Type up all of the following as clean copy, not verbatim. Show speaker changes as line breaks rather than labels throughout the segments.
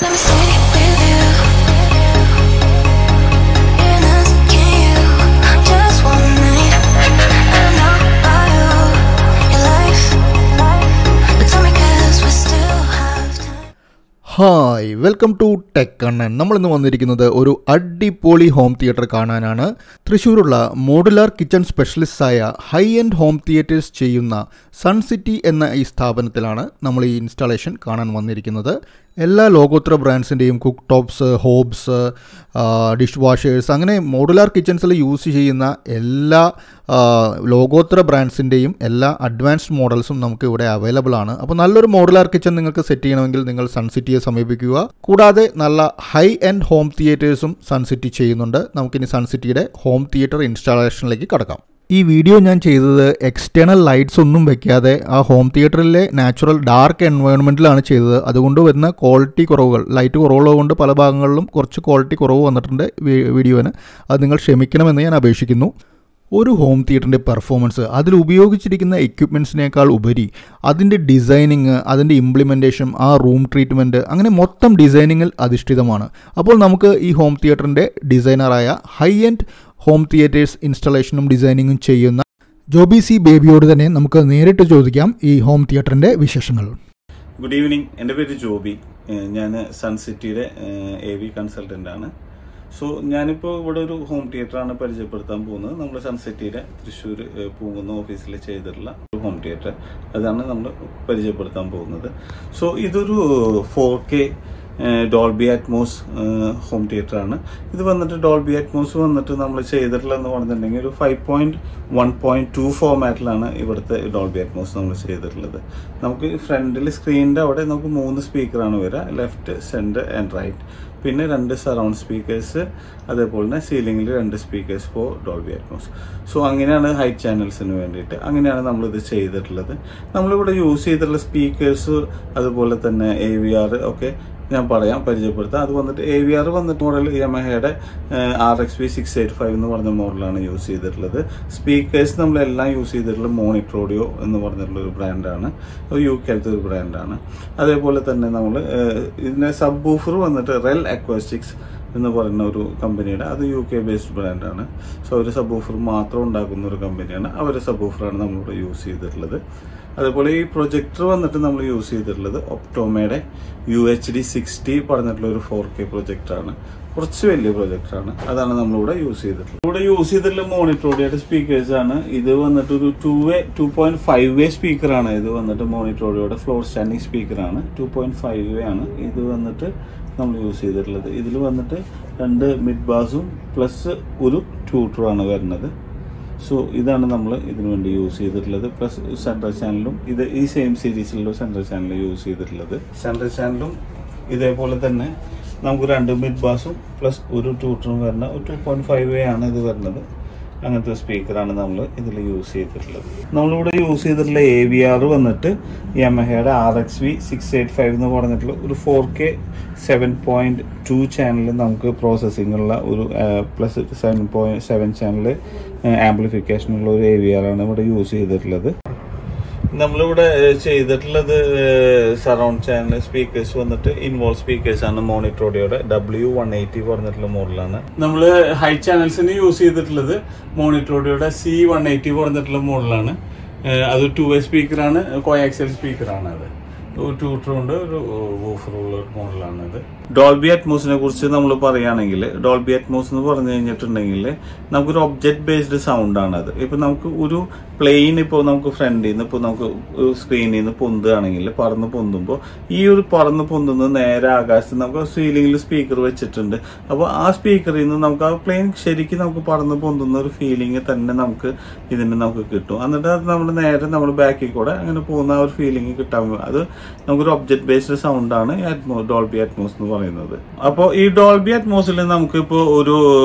Let me stay with you. Innocent, can you? Just one night. I know about you, your life. But tell me 'cause we still have time.
Hi, welcome to Punkunnam. നമ്മൾ ഇന്ന് വന്നിരിക്കുന്നത് ഒരു അടിപൊളി home theatre കാണാനാണ്. തൃശ്ശൂരുള്ള modular kitchen specialist ആയ high end home theatres ചെയ്യുന്ന sun city എന്ന ഈ സ്ഥാപനത്തിലാണ് നമ്മൾ ഈ ഇൻസ്റ്റാളേഷൻ കാണാൻ വന്നിരിക്കുന്നത്. എല്ലാ ലോകോത്തര ബ്രാൻഡ്സിൻ്റെയും cook tops, hobs, dish washers, അങ്ങനെ മോഡുലാർ കിച്ചൺസിൽ യൂസ് ചെയ്യുന്ന എല്ലാ ലോകോത്തര ബ്രാൻഡ്സിൻ്റെയും എല്ലാ അഡ്വാൻസ്ഡ് മോഡൽസും നമുക്ക് ഇവിടെ അവൈലബിൾ ആണ്. അപ്പോൾ നല്ലൊരു മോഡുലാർ കിച്ചൺ നിങ്ങൾക്ക് സെറ്റ് ചെയ്യണമെങ്കിൽ നിങ്ങൾ സൺ സിറ്റിയെ സമീപിക്കുക. കൂടാതെ നല്ല ഹൈ എൻഡ് ഹോം തിയേറ്റേഴ്സും സൺ സിറ്റി ചെയ്യുന്നുണ്ട്. നമുക്കിനി സൺ സിറ്റിയുടെ ഹോം തിയേറ്റർ ഇൻസ്റ്റാളേഷനിലേക്ക് കടക്കാം. ഈ വീഡിയോ ഞാൻ ചെയ്തത് എക്സ്റ്റേണൽ ലൈറ്റ്സ് ഒന്നും വെക്കാതെ ആ ഹോം തിയേറ്ററിലെ നാച്ചുറൽ ഡാർക്ക് എൻവയോൺമെൻറ്റിലാണ് ചെയ്തത്. അതുകൊണ്ട് വരുന്ന ക്വാളിറ്റി കുറവുകൾ, ലൈറ്റ് കുറവുള്ളത് കൊണ്ട് പല ഭാഗങ്ങളിലും കുറച്ച് ക്വാളിറ്റി കുറവ് വന്നിട്ടുണ്ട് വീഡിയോന്. അത് നിങ്ങൾ ക്ഷമിക്കണമെന്ന് ഞാൻ അപേക്ഷിക്കുന്നു. ഒരു ഹോം തിയേറ്ററിൻ്റെ പെർഫോമൻസ്, അതിൽ ഉപയോഗിച്ചിരിക്കുന്ന എക്യുപ്മെൻറ്റ്സിനേക്കാൾ ഉപരി അതിൻ്റെ ഡിസൈനിങ്, അതിൻ്റെ ഇംപ്ലിമെൻറ്റേഷൻ, ആ റൂം ട്രീറ്റ്മെൻറ്റ്, അങ്ങനെ മൊത്തം ഡിസൈനിങ്ങിൽ അധിഷ്ഠിതമാണ്. അപ്പോൾ നമുക്ക് ഈ ഹോം തിയേറ്ററിൻ്റെ ഡിസൈനറായ ഹൈ എൻഡ് ഹോം തിയേറ്റേഴ്സ് ഇൻസ്റ്റലേഷനും ഡിസൈനിങ്ങും ചെയ്യുന്ന ജോബി സി ബേബിയോട് തന്നെ നമുക്ക് നേരിട്ട് ചോദിക്കാം ഈ ഹോം തിയേറ്ററിൻ്റെ വിശേഷങ്ങൾ.
ഗുഡ് ഈവനിങ്, എൻ്റെ പേര് ജോബി. ഞാൻ സൺ സിറ്റിയുടെ AV കൺസൾട്ടൻ്റ് ആണ്. സോ ഞാനിപ്പോൾ ഇവിടെ ഒരു ഹോം തിയേറ്ററാണ് പരിചയപ്പെടുത്താൻ പോകുന്നത്. നമ്മൾ സൺ സിറ്റിയുടെ തൃശ്ശൂർ പൂങ്കുന്നം ഓഫീസിൽ ചെയ്തിട്ടുള്ള ഒരു ഹോം തിയേറ്റർ, അതാണ് നമ്മൾ പരിചയപ്പെടുത്താൻ പോകുന്നത്. സോ ഇതൊരു 4K Dolby Atmos home theatre ആണ്. ഇത് വന്നിട്ട് ഡോൾബി അറ്റ്മോസ് വന്നിട്ട് നമ്മൾ ചെയ്തിട്ടുള്ളതെന്ന് പറഞ്ഞിട്ടുണ്ടെങ്കിൽ ഒരു 5.1.2 ഫോർമാറ്റിലാണ് ഇവിടുത്തെ ഡോൾബി അറ്റ്മോസ് നമ്മൾ ചെയ്തിട്ടുള്ളത്. നമുക്ക് ഫ്രണ്ടിൽ സ്ക്രീനിൻ്റെ അവിടെ നമുക്ക് 3 സ്പീക്കറാണ് വരിക, ലെഫ്റ്റ്, സെൻറ്റർ ആൻഡ് റൈറ്റ്. പിന്നെ 2 സറൗണ്ട് സ്പീക്കേഴ്സ്, അതേപോലെ തന്നെ സീലിംഗിൽ 2 speakers for Dolby Atmos. So അങ്ങനെയാണ് ഹൈറ്റ് ചാനൽസിന് വേണ്ടിയിട്ട് അങ്ങനെയാണ് നമ്മളിത് ചെയ്തിട്ടുള്ളത്. നമ്മളിവിടെ യൂസ് ചെയ്തിട്ടുള്ള സ്പീക്കേഴ്സ് അതുപോലെ തന്നെ AVR ഒക്കെ ഞാൻ പരിചയപ്പെടുത്താം. അത് വന്നിട്ട് AVR വന്നിട്ട് മോഡൽ യമഹയുടെ RXV 685 എന്ന് പറഞ്ഞ മോഡലാണ് യൂസ് ചെയ്തിട്ടുള്ളത്. സ്പീക്കേഴ്സ് നമ്മളെല്ലാം യൂസ് ചെയ്തിട്ടുള്ള മോണിറ്റർ ഓഡിയോ എന്ന് പറഞ്ഞിട്ടുള്ള ഒരു ബ്രാൻഡാണ്, UK-ത്തെ ഒരു ബ്രാൻഡാണ്. അതേപോലെ തന്നെ നമ്മൾ ഇതിൻ്റെ സബ് വൂഫർ വന്നിട്ട് റെൽ അക്വാസ്റ്റിക്സ് എന്ന് പറയുന്ന ഒരു കമ്പനിയുടെ, അത് UK ബേസ്ഡ് ബ്രാൻഡാണ്. സോ അവർ സബ് വൂഫർ മാത്രം ഉണ്ടാക്കുന്ന ഒരു കമ്പനിയാണ്. അവരുടെ സബ് വൂഫറാണ് നമ്മളിവിടെ യൂസ് ചെയ്തിട്ടുള്ളത്. അതേപോലെ ഈ പ്രൊജക്ടർ വന്നിട്ട് നമ്മൾ യൂസ് ചെയ്തിട്ടുള്ളത് ഒപ്റ്റോമയുടെ UHD 60 പറഞ്ഞിട്ടുള്ള ഒരു 4K പ്രൊജക്ടറാണ്. കുറച്ച് വലിയ പ്രൊജക്ടറാണ്, അതാണ് നമ്മളിവിടെ യൂസ് ചെയ്തിട്ടുള്ളത്. ഇവിടെ യൂസ് ചെയ്തിട്ടുള്ള മോണിറ്റർ ഓഡിയോയുടെ സ്പീക്കേഴ്സ് ആണ്. ഇത് വന്നിട്ട് ഒരു 2.5 വേ സ്പീക്കറാണ്. ഇത് വന്നിട്ട് മോണിറ്റർ ഓഡിയോയുടെ ഫ്ലോർ സ്റ്റാൻഡിങ് സ്പീക്കറാണ്, 2.5 വേ ആണ് ഇത് വന്നിട്ട് നമ്മൾ യൂസ് ചെയ്തിട്ടുള്ളത്. ഇതിൽ വന്നിട്ട് 2 മിഡ് ബാസും പ്ലസ് ഒരു ട്യൂട്ടറാണ് വരുന്നത്. സോ ഇതാണ് നമ്മൾ ഇതിനു വേണ്ടി യൂസ് ചെയ്തിട്ടുള്ളത്. പ്ലസ് സെൻട്രൽ ചാനലും ഇത് ഈ സെയിം സീരീസിലുള്ള സെൻട്രൽ ചാനൽ യൂസ് ചെയ്തിട്ടുള്ളത്. സെൻട്രൽ ചാനലും ഇതേപോലെ തന്നെ നമുക്ക് 2 മിഡ് ബാസും പ്ലസ് ഒരു ട്യൂട്ടറും വരുന്ന ഒരു 2.5 വേ ആണ് ഇത് വരുന്നത്. അങ്ങനത്തെ സ്പീക്കറാണ് നമ്മൾ ഇതിൽ യൂസ് ചെയ്തിട്ടുള്ളത്. നമ്മളിവിടെ യൂസ് ചെയ്തിട്ടുള്ള AVR വന്നിട്ട് യമഹയുടെ RXV 685 എന്ന് പറഞ്ഞിട്ടുള്ള ഒരു 4K 7.2 ചാനൽ നമുക്ക് പ്രോസസ്സിംഗ് ഉള്ള ഒരു പ്ലസ് 7.7 ചാനൽ ആംപ്ലിഫിക്കേഷനുള്ള ഒരു AVR ആണ് ഇവിടെ യൂസ് ചെയ്തിട്ടുള്ളത്. നമ്മളിവിടെ ചെയ്തിട്ടുള്ളത് സറൗണ്ട് ചാനൽ സ്പീക്കേഴ്സ് വന്നിട്ട് ഇൻവോൾവ് സ്പീക്കേഴ്സ് ആണ്. മോണിറ്റർ ഓഡിയോയുടെ W180 പറഞ്ഞിട്ടുള്ള മോഡലാണ്. നമ്മൾ ഹൈ ചാനൽസിന് യൂസ് ചെയ്തിട്ടുള്ളത് മോണിറ്റർ ഓഡിയോയുടെ C180 പറഞ്ഞിട്ടുള്ള മോഡലാണ്. അത് 2 വേ സ്പീക്കറാണ്, കോയാക്സിയൽ സ്പീക്കറാണ്. അത് ഒരു ട്യൂട്ടറുണ്ട്, ഒരു വൂഫറുള്ള ഒരു മോഡലാണ് ഇത്. ഡോൾബി അറ്റ്മോസിനെ കുറിച്ച് നമ്മൾ പറയുകയാണെങ്കിൽ, ഡോൾബി അറ്റ്മോസ് എന്ന് പറഞ്ഞു കഴിഞ്ഞിട്ടുണ്ടെങ്കിൽ നമുക്കൊരു ഒബ്ജക്ട് ബേസ്ഡ് സൗണ്ട് ആണ് അത്. ഇപ്പൊ നമുക്ക് ഒരു പ്ലെയിൻ ഇപ്പോൾ നമുക്ക് ഫ്രണ്ടിൽ നിന്ന് ഇപ്പോൾ നമുക്ക് സ്ക്രീനിൽ നിന്ന് പൊന്തുകയാണെങ്കിൽ, പറന്ന് പൊന്തുമ്പോൾ ഈ ഒരു പറന്ന് പൊന്തുന്നത് നേരെ ആകാശത്ത് നമുക്ക് സീലിംഗിൽ സ്പീക്കർ വെച്ചിട്ടുണ്ട്. അപ്പോൾ ആ സ്പീക്കറിൽ നിന്ന് നമുക്ക് ആ പ്ലെയിൻ ശരിക്കും നമുക്ക് പറന്ന് പൊന്തുന്ന ഒരു ഫീലിംഗ് തന്നെ നമുക്ക് ഇതിന് നമുക്ക് കിട്ടും. എന്നിട്ട് അത് നമ്മൾ നേരെ നമ്മൾ ബാക്കിൽ കൂടെ അങ്ങനെ പോകുന്ന ആ ഒരു ഫീലിംഗ് കിട്ടാൻ, അത് നമുക്കൊരു ഒബ്ജക്ട് ബേസ്ഡ് സൗണ്ട് ആണ് ഡോൾബി അറ്റ്മോസ് എന്ന് പറയുന്നത്. അപ്പോൾ ഈ ഡോൾബി അറ്റ്മോസിൽ നമുക്കിപ്പോൾ ഒരു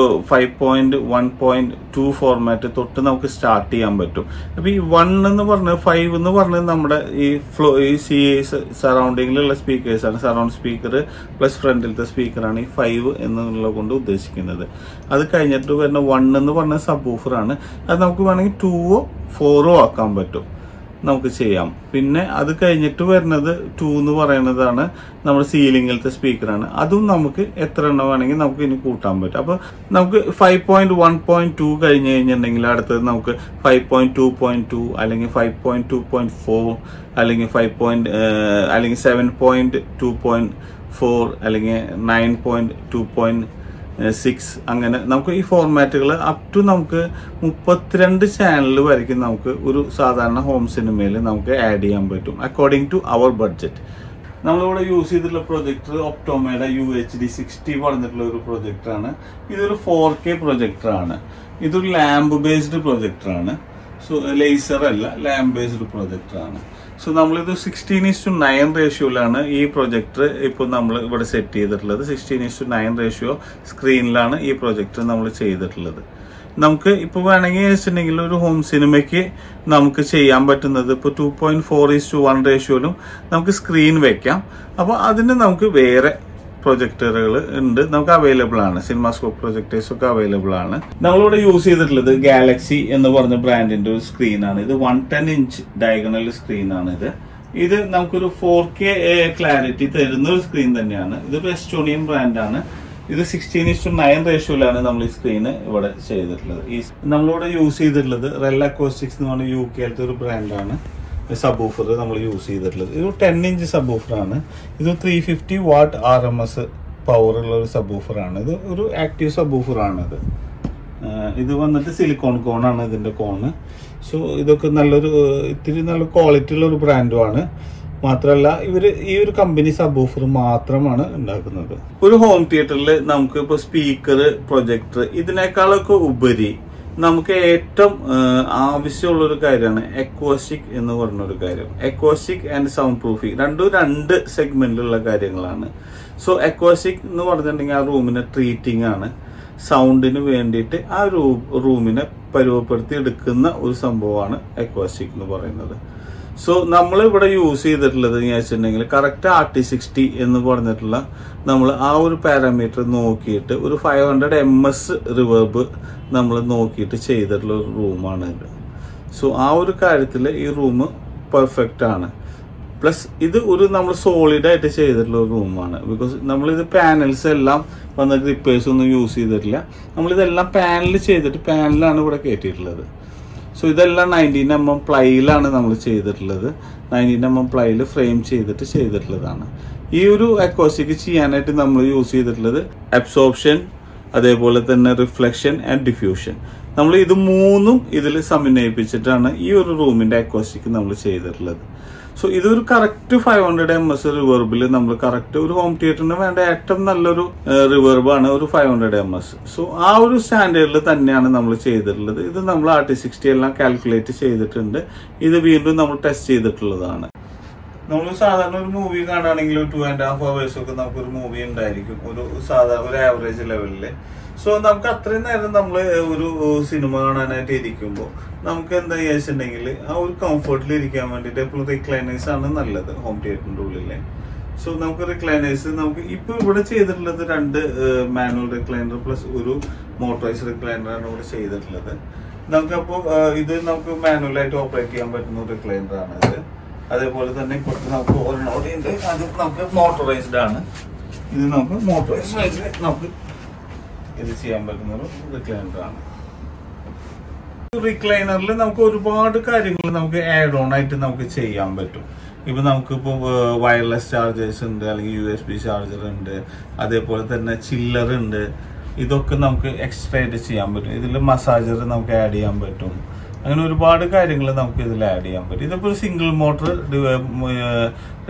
5.1.2 ഫോർമാറ്റ് തൊട്ട് നമുക്ക് സ്റ്റാർട്ട് ചെയ്യാൻ പറ്റും. അപ്പൊ ഈ 1 എന്ന് പറഞ്ഞത് 5 എന്ന് പറഞ്ഞത് നമ്മുടെ ഈ സറൗണ്ടിങ്ങിലുള്ള സ്പീക്കേഴ്സ് ആണ്. സറൗണ്ട് സ്പീക്കർ പ്ലസ് ഫ്രണ്ടിലത്തെ സ്പീക്കറാണ് ഈ 5 എന്നുള്ളത് കൊണ്ട് ഉദ്ദേശിക്കുന്നത്. അത് കഴിഞ്ഞിട്ട് വരുന്ന 1 എന്ന് പറഞ്ഞ സബ് വൂഫറാണ്. അത് നമുക്ക് വേണമെങ്കിൽ 2ഓ 4ഓ ആക്കാൻ പറ്റും. നമുക്ക് ചെയ്യാം. പിന്നെ അത് കഴിഞ്ഞിട്ട് വരുന്നത് 2 എന്ന് പറയുന്നതാണ് നമ്മുടെ സീലിംഗിലത്തെ സ്പീക്കറാണ്. അതും നമുക്ക് എത്ര എണ്ണം വേണമെങ്കിൽ നമുക്ക് ഇനി കൂട്ടാൻ പറ്റും. അപ്പൊ നമുക്ക് 5.1.2 കഴിഞ്ഞ് കഴിഞ്ഞിട്ടുണ്ടെങ്കിൽ അടുത്തത് നമുക്ക് 5.2.2 അല്ലെങ്കിൽ 5.2.4 അല്ലെങ്കിൽ 7.2.4 അല്ലെങ്കിൽ 9.2.6 അങ്ങനെ നമുക്ക് ഈ ഫോർമാറ്റുകൾ അപ് ടു നമുക്ക് 32 ചാനൽ വരയ്ക്കും നമുക്ക് ഒരു സാധാരണ ഹോം സിനിമയിൽ നമുക്ക് ആഡ് ചെയ്യാൻ പറ്റും അക്കോർഡിംഗ് ടു അവർ ബഡ്ജറ്റ്. നമ്മളിവിടെ യൂസ് ചെയ്തിട്ടുള്ള പ്രൊജക്ടർ ഒപ്റ്റോമയുടെ UHD 60 പറഞ്ഞിട്ടുള്ള ഒരു പ്രൊജക്ടറാണ്. ഇതൊരു 4K പ്രൊജക്ടറാണ്. ഇതൊരു ലാമ്പ് ബേസ്ഡ് പ്രൊജക്ടറാണ്. സോ ലേസർ അല്ല, ലാമ്പ് ബേസ്ഡ് പ്രൊജക്ടറാണ്. സോ നമ്മളിത് 16:9 റേഷ്യോയിലാണ് ഈ പ്രൊജക്ടർ ഇപ്പോൾ നമ്മൾ ഇവിടെ സെറ്റ് ചെയ്തിട്ടുള്ളത്. 16:9 റേഷ്യോ സ്ക്രീനിലാണ് ഈ പ്രൊജക്ടർ നമ്മൾ ചെയ്തിട്ടുള്ളത്. നമുക്ക് ഇപ്പോൾ വേണമെങ്കിൽ വെച്ചിട്ടുണ്ടെങ്കിൽ ഒരു ഹോം സിനിമയ്ക്ക് നമുക്ക് ചെയ്യാൻ പറ്റുന്നത് ഇപ്പോൾ 2.4:1 റേഷ്യോയിലും നമുക്ക് സ്ക്രീൻ വെക്കാം. അപ്പോൾ അതിന് നമുക്ക് വേറെ പ്രൊജക്ടറുകൾ ഉണ്ട്, നമുക്ക് അവൈലബിൾ ആണ്. സിനിമാസ്കോപ്പ് പ്രൊജക്ടേഴ്സ് ഒക്കെ അവൈലബിൾ ആണ്. നമ്മളിവിടെ യൂസ് ചെയ്തിട്ടുള്ളത് ഗാലക്സി എന്ന് പറഞ്ഞ ബ്രാൻഡിന്റെ ഒരു സ്ക്രീനാണ്. ഇത് 110 ഇഞ്ച് ഡയഗണൽ സ്ക്രീനാണ്. ഇത് നമുക്കൊരു 4K ക്ലാരിറ്റി തരുന്ന ഒരു സ്ക്രീൻ തന്നെയാണ്. ഇതൊരു എസ്റ്റോണിയൻ ബ്രാൻഡാണ്. ഇത് 16:9 റേഷ്യോയിലാണ് നമ്മൾ ഈ സ്ക്രീന് ഇവിടെ ചെയ്തിട്ടുള്ളത്. ഈ നമ്മളിവിടെ യൂസ് ചെയ്തിട്ടുള്ളത് റെൽ അക്കോസ്റ്റിക്സ് എന്ന് പറഞ്ഞ UK-ത്തെ ഒരു ബ്രാൻഡാണ് സബ്വൂഫർ നമ്മൾ യൂസ് ചെയ്തിട്ടുള്ളത്. ഇത് 10 ഇഞ്ച് സബ്വൂഫറാണ്. ഇത് 350 വാട്ട് RMS പവർ ഉള്ള ഒരു സബ്വൂഫറാണ്. ഇത് ഒരു ആക്റ്റീവ് സബ്വൂഫറാണ്. ഇത് വന്നിട്ട് സിലിക്കോൺ കോണാണ് ഇതിന്റെ കോണ്. സോ ഇതൊക്കെ നല്ലൊരു ഇത്തിരി നല്ല ക്വാളിറ്റി ഉള്ള ഒരു ബ്രാൻഡുമാണ്. മാത്രമല്ല ഇവര് ഈ ഒരു കമ്പനി സബ്വൂഫർ മാത്രമാണ് ഉണ്ടാക്കുന്നത്. ഒരു ഹോം തിയേറ്ററിൽ നമുക്ക് ഇപ്പോൾ സ്പീക്കർ, പ്രൊജക്ടർ ഇതിനേക്കാളൊക്കെ ഉപരി നമുക്ക് ഏറ്റവും ആവശ്യമുള്ള ഒരു കാര്യമാണ് അക്വാസ്റ്റിക് എന്ന് പറഞ്ഞൊരു കാര്യം. അക്വാസ്റ്റിക് ആൻഡ് സൗണ്ട് പ്രൂഫിംഗ് രണ്ടും 2 സെഗ്മെന്റിലുള്ള കാര്യങ്ങളാണ്. സോ അക്വാസ്റ്റിക് എന്ന് പറഞ്ഞിട്ടുണ്ടെങ്കിൽ ആ റൂമിനെ ട്രീറ്റിംഗ് ആണ്. സൗണ്ടിന് വേണ്ടിയിട്ട് ആ റൂമിനെ പരുവപ്പെടുത്തി എടുക്കുന്ന ഒരു സംഭവമാണ് അക്വാസ്റ്റിക് എന്ന് പറയുന്നത്. സോ നമ്മൾ ഇവിടെ യൂസ് ചെയ്തിട്ടുള്ളത് എന്ന് വെച്ചിട്ടുണ്ടെങ്കിൽ കറക്റ്റ് RT60 എന്ന് പറഞ്ഞിട്ടുള്ള നമ്മൾ ആ ഒരു പാരാമീറ്റർ നോക്കിയിട്ട് ഒരു 500 ms റിവേർബ് നമ്മൾ നോക്കിയിട്ട് ചെയ്തിട്ടുള്ള ഒരു റൂമാണ് ഇത്. സോ ആ ഒരു കാര്യത്തിൽ ഈ റൂം പെർഫെക്റ്റ് ആണ്. പ്ലസ് ഇത് ഒരു നമ്മൾ സോളിഡ് ആയിട്ട് ചെയ്തിട്ടുള്ള ഒരു റൂമാണ്. ബിക്കോസ് നമ്മളിത് പാനൽസ് എല്ലാം വന്ന ഗ്രിപ്പേഴ്സ് ഒന്നും യൂസ് ചെയ്തിട്ടില്ല. നമ്മളിതെല്ലാം പാനൽ ചെയ്തിട്ട് പാനലാണ് ഇവിടെ കയറ്റിയിട്ടുള്ളത്. സോ ഇതെല്ലാം 19 mm പ്ലൈയിലാണ് നമ്മൾ ചെയ്തിട്ടുള്ളത്. 19 mm പ്ലൈയിൽ ഫ്രെയിം ചെയ്തിട്ടുള്ളതാണ്. ഈ ഒരു അക്വാസ്റ്റിക് ചെയ്യാനായിട്ട് നമ്മൾ യൂസ് ചെയ്തിട്ടുള്ളത് അബ്സോർപ്ഷൻ, അതേപോലെ തന്നെ റിഫ്ലക്ഷൻ ആൻഡ് ഡിഫ്യൂഷൻ. നമ്മൾ ഇത് 3ഉം ഇതിൽ സമന്വയിപ്പിച്ചിട്ടാണ് ഈ ഒരു റൂമിന്റെ അക്വാസ്റ്റിക് നമ്മൾ ചെയ്തിട്ടുള്ളത്. സോ ഇതൊരു കറക്റ്റ് 500 ms റിവേർബിൽ നമ്മൾ കറക്റ്റ് ഒരു ഹോം തിയേറ്ററിന് വേണ്ട ഏറ്റവും നല്ലൊരു റിവേർബാണ് ഒരു 500 ms. സോ ആ ഒരു സ്റ്റാൻഡേർഡിൽ തന്നെയാണ് നമ്മൾ ചെയ്തിട്ടുള്ളത്. ഇത് നമ്മൾ RT60 എല്ലാം കാൽക്കുലേറ്റ് ചെയ്തിട്ടുണ്ട്. ഇത് വീണ്ടും നമ്മൾ ടെസ്റ്റ് ചെയ്തിട്ടുള്ളതാണ്. നമ്മൾ സാധാരണ ഒരു മൂവി കാണുകയാണെങ്കിൽ 2.5 hours ഒക്കെ നമുക്കൊരു മൂവി ഉണ്ടായിരിക്കും ഒരു ആവറേജ് ലെവലില്. സോ നമുക്ക് അത്രയും നേരം നമ്മൾ ഒരു സിനിമ കാണാനായിട്ട് ഇരിക്കുമ്പോൾ നമുക്ക് എന്താ വെച്ചിട്ടുണ്ടെങ്കിൽ ആ ഒരു കംഫർട്ടിൽ ഇരിക്കാൻ വേണ്ടിയിട്ട് എപ്പോഴും റിക്ലൈനേഴ്സ് ആണ് നല്ലത് ഹോം തിയേറ്ററിന്റെ ഉള്ളിലെ. സോ നമുക്ക് റിക്ലൈനേഴ്സ് നമുക്ക് ഇപ്പൊ ഇവിടെ ചെയ്തിട്ടുള്ളത് 2 മാനുവൽ റിക്ലൈനർ പ്ലസ് ഒരു മോട്ടറൈസ് റിക്ലൈനറാണ് ഇവിടെ ചെയ്തിട്ടുള്ളത്. നമുക്കപ്പോൾ ഇത് നമുക്ക് മാനുവലായിട്ട് ഓപ്പറേറ്റ് ചെയ്യാൻ പറ്റുന്ന ഒരു റിക്ലൈനറാണ് ഇത്. അതേപോലെ തന്നെ ഇപ്പോഴത്തെ നമുക്ക് ഒരെണ്ണോടെ ഉണ്ട്, അത് നമുക്ക് മോട്ടറൈസ്ഡ് ആണ്. ഇത് നമുക്ക് മോട്ടറൈസ്ഡ് നമുക്ക് ഇത് ചെയ്യാൻ പറ്റുന്ന ഒരു റിക്ലൈനറാണ്. റിക്ലൈനറിൽ നമുക്ക് ഒരുപാട് കാര്യങ്ങൾ നമുക്ക് ആഡ് ഓൺ ആയിട്ട് നമുക്ക് ചെയ്യാൻ പറ്റും. ഇപ്പൊ നമുക്കിപ്പോ വയർലെസ് ചാർജേഴ്സ് ഉണ്ട്, അല്ലെങ്കിൽ USB ചാർജർ ഉണ്ട്, അതേപോലെ തന്നെ ചില്ലർ ഉണ്ട്. ഇതൊക്കെ നമുക്ക് എക്സ്ട്രാ ആയിട്ട് ചെയ്യാൻ പറ്റും. ഇതിൽ മസാജർ നമുക്ക് ആഡ് ചെയ്യാൻ പറ്റും. അങ്ങനെ ഒരുപാട് കാര്യങ്ങൾ നമുക്ക് ഇതിൽ ആഡ് ചെയ്യാൻ പറ്റും. ഇതിപ്പോൾ ഒരു സിംഗിൾ മോട്ടർ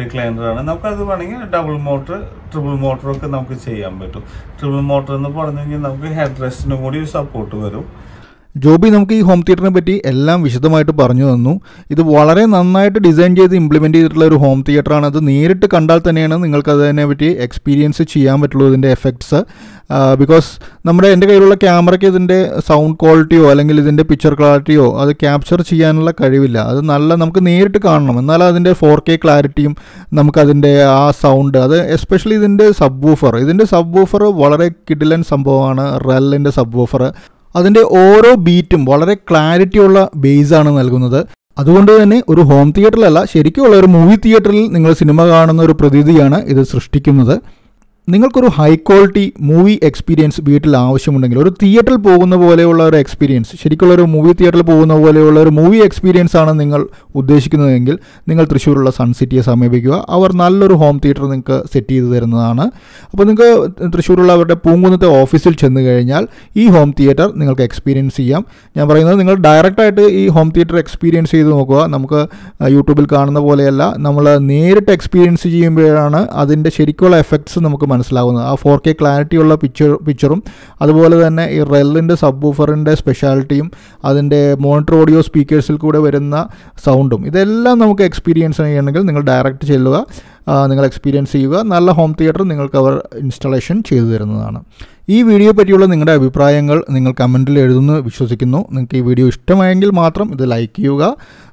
റിക്ലൈനറാണ്. നമുക്കത് വേണമെങ്കിൽ ഡബിൾ മോട്ടർ, ട്രിപ്പിൾ മോട്ടറൊക്കെ നമുക്ക് ചെയ്യാൻ പറ്റും. ട്രിപ്പിൾ മോട്ടർ എന്ന് പറഞ്ഞു കഴിഞ്ഞാൽ നമുക്ക് ഹെഡ് റെസ്റ്റിനും കൂടി സപ്പോർട്ട് വരും.
ജോബി നമുക്ക് ഈ ഹോം തിയേറ്ററിനെ പറ്റി എല്ലാം വിശദമായിട്ട് പറഞ്ഞു തന്നു. ഇത് വളരെ നന്നായിട്ട് ഡിസൈൻ ചെയ്ത് ഇംപ്ലിമെൻറ്റ് ചെയ്തിട്ടുള്ള ഒരു ഹോം തിയേറ്ററാണ്. അത് നേരിട്ട് കണ്ടാൽ തന്നെയാണ് നിങ്ങൾക്ക് അതിനെ പറ്റി എക്സ്പീരിയൻസ് ചെയ്യാൻ പറ്റുള്ളൂ, ഇതിൻ്റെ എഫക്ട്സ്. ബിക്കോസ് എൻ്റെ കയ്യിലുള്ള ക്യാമറയ്ക്ക് ഇതിൻ്റെ സൗണ്ട് ക്വാളിറ്റിയോ അല്ലെങ്കിൽ ഇതിൻ്റെ പിക്ചർ ക്ലാരിറ്റിയോ അത് ക്യാപ്ചർ ചെയ്യാനുള്ള കഴിവില്ല. അത് നമുക്ക് നേരിട്ട് കാണണം, എന്നാലും അതിൻ്റെ 4K ക്ലാരിറ്റിയും നമുക്കതിൻ്റെ ആ സൗണ്ട്, അത് എസ്പെഷ്യലി ഇതിൻ്റെ സബ്വൂഫർ വളരെ കിടിലൻ സംഭവമാണ്. റെല്ലിൻ്റെ സബ്വൂഫർ അതിൻ്റെ ഓരോ ബീറ്റും വളരെ ക്ലാരിറ്റിയുള്ള ബേസാണ് നൽകുന്നത്. അതുകൊണ്ട് തന്നെ ഒരു ഹോം തിയേറ്ററിലല്ല, ശരിക്കുമുള്ള ഒരു മൂവി തിയേറ്ററിൽ നിങ്ങൾ സിനിമ കാണുന്ന ഒരു പ്രതീതിയാണ് ഇത് സൃഷ്ടിക്കുന്നത്. നിങ്ങൾക്കൊരു ഹൈ ക്വാളിറ്റി മൂവി എക്സ്പീരിയൻസ് വീട്ടിൽ ആവശ്യമുണ്ടെങ്കിൽ, ഒരു തിയേറ്ററിൽ പോകുന്ന പോലെയുള്ള ഒരു എക്സ്പീരിയൻസ്, ശരിക്കുള്ള ഒരു മൂവി തിയേറ്ററിൽ പോകുന്ന പോലെയുള്ള ഒരു മൂവി എക്സ്പീരിയൻസ് ആണ് നിങ്ങൾ ഉദ്ദേശിക്കുന്നതെങ്കിൽ നിങ്ങൾ തൃശ്ശൂരുള്ള സൺ സിറ്റിയെ സമീപിക്കുക. അവർ നല്ലൊരു ഹോം തിയേറ്റർ നിങ്ങൾക്ക് സെറ്റ് ചെയ്ത് തരുന്നതാണ്. അപ്പോൾ നിങ്ങൾക്ക് തൃശ്ശൂരുള്ള അവരുടെ പൂങ്കുന്നത്തെ ഓഫീസിൽ ചെന്ന് കഴിഞ്ഞാൽ ഈ ഹോം തിയേറ്റർ നിങ്ങൾക്ക് എക്സ്പീരിയൻസ് ചെയ്യാം. ഞാൻ പറയുന്നത് നിങ്ങൾ ഡയറക്റ്റായിട്ട് ഈ ഹോം തിയേറ്റർ എക്സ്പീരിയൻസ് ചെയ്ത് നോക്കുക. നമുക്ക് യൂട്യൂബിൽ കാണുന്ന പോലെയല്ല, നമ്മൾ നേരിട്ട് എക്സ്പീരിയൻസ് ചെയ്യുമ്പോഴാണ് അതിൻ്റെ ശരിക്കുള്ള എഫക്ട്സ് നമുക്ക് മനസ്സിലാവുന്നത്. ആ 4K ക്ലാരിറ്റിയുള്ള പിക്ചറും അതുപോലെ തന്നെ ഈ റെല്ലിൻ്റെ സബ് വൂഫറിൻ്റെ സ്പെഷ്യാലിറ്റിയും അതിൻ്റെ മോണിറ്റർ ഓഡിയോ സ്പീക്കേഴ്സിൽ കൂടെ വരുന്ന സൗണ്ടും ഇതെല്ലാം നമുക്ക് എക്സ്പീരിയൻസ് ചെയ്യണമെങ്കിൽ നിങ്ങൾ ഡയറക്റ്റ് ചെല്ലുക, നിങ്ങൾ എക്സ്പീരിയൻസ് ചെയ്യുക. നല്ല ഹോം തിയേറ്റർ നിങ്ങൾക്ക് അവർ ഇൻസ്റ്റലേഷൻ ചെയ്തു തരുന്നതാണ്. ഈ വീഡിയോ പറ്റിയുള്ള നിങ്ങളുടെ അഭിപ്രായങ്ങൾ നിങ്ങൾ കമൻറ്റിൽ എഴുതുന്നു വിശ്വസിക്കുന്നു. നിങ്ങൾക്ക് ഈ വീഡിയോ ഇഷ്ടമായെങ്കിൽ മാത്രം ഇത് ലൈക്ക് ചെയ്യുക,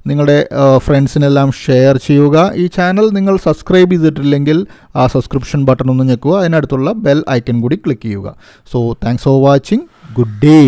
നിങ്ങളുടെ ഫ്രണ്ട്സിനെല്ലാം ഷെയർ ചെയ്യുക. ഈ ചാനൽ നിങ്ങൾ സബ്സ്ക്രൈബ് ചെയ്തിട്ടില്ലെങ്കിൽ ആ സബ്സ്ക്രിപ്ഷൻ ബട്ടൺ ഒന്ന് ഞെക്കുക, അതിനടുത്തുള്ള ബെൽ ഐക്കൺ കൂടി ക്ലിക്ക് ചെയ്യുക. So thanks for watching. Good day.